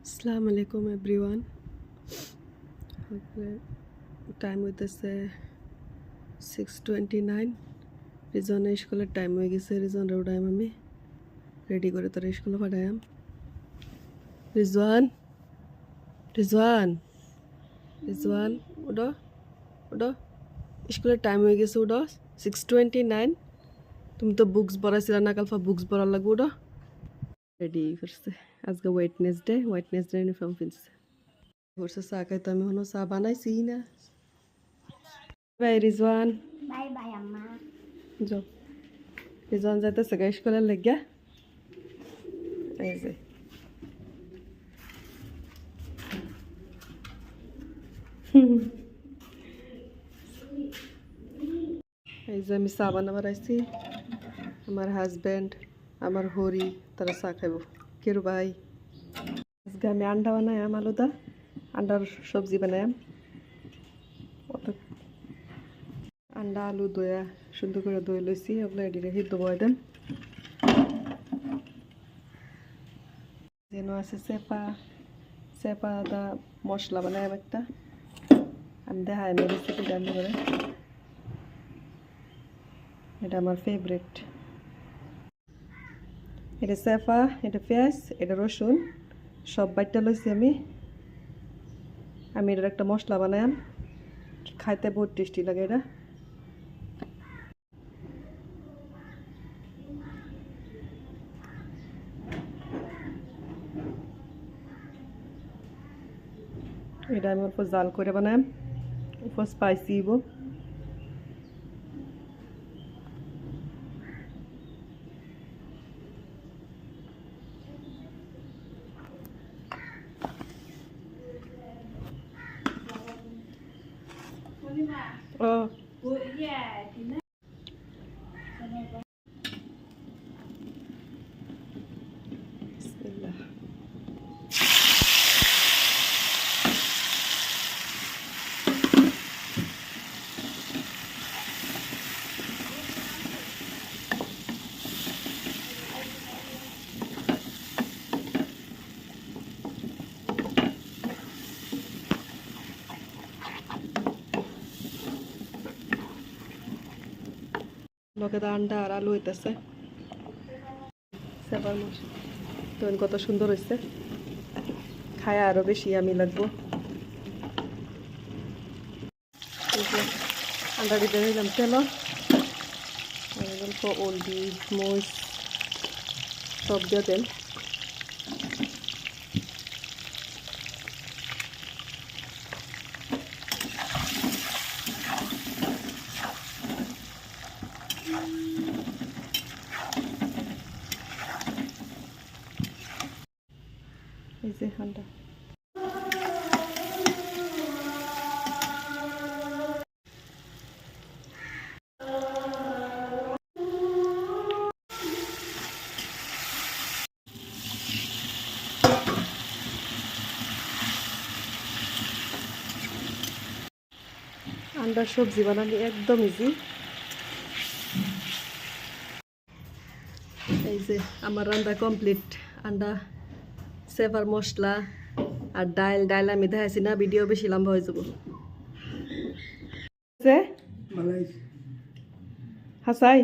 আসসালামু আলাইকুম everyone. Time হইতেছে 6:29। রিজনের স্কুলের টাইম হয়ে গেছে। রিজনের উঠাইম আমি রেডি করে তোর স্কুলে পাঠাইম। রিজওয়ান রিজওয়ান রিজওয়ান উঠো উঠো, স্কুলের টাইম হয়ে গেছে। উঠো, 6:29। তুমি তো বুকস পড়াইছিল না, কালফা বুকস পড়ার লাগবে। উঠো, রেডি করছে। আজকে ওয়েটনেসডে ইউনিফর্ম কিনছে। করছে চা খাইতে, আমি এখনো চা বানাইছি না। বাই রিজওয়ান। বাই বাই আম্মা। যাও, রিজওয়ান যাইতেছে গা স্কুলের লেগিয়া। এই যে এই যে আমি চা বানাবার আইছি। আমার হাজব্যান্ড, আমার হরি, তারা চা খাইব। কেরু ভাই, আজকে আমি আন্ডা বানায়াম, আলুদা আন্ডার সবজি বানায়াম। আন্ডা আলু দইয়া সুন্দর করে দই লইছি, ওগুলো এটি রেখে দোয়া দেন। যেন আছে চেপা চেপা দা মশলা বানায়াম একটা। আমি দেখাই আমি রেসিপি রান্না করে। এটা আমার ফেভারিট। এটা চেপা, এটা পেঁয়াজ, এটা রসুন সব বাইটটা লইছি আমি। এটার একটা মশলা বানায়াম, খাইতে বহুত টেস্টি লাগে এটা। এটা আমি অল্প জাল করে বানায়াম, অল্প স্পাইসি হইব। বিসমিল্লাহ। লগে আন্ডা আর আলু হইতেছে। সেবার তো কত সুন্দর হয়েছে, খায় আরো বেশি আমি লাগবো। আন্ডা দিতে দিলাম তেল, অল্প হলদি মরিচ সব দিয়ে দেন। এই যে আন্ডা আন্ডার সবজি বানানো একদম ইজি। এই যে আমার রান্না কমপ্লিট। আন্ডা, সেভার মশলা আর ডাইল। ডাইল আমি দেখাইছি না, ভিডিও বেশি লম্বা হয়ে যাব। হাসাই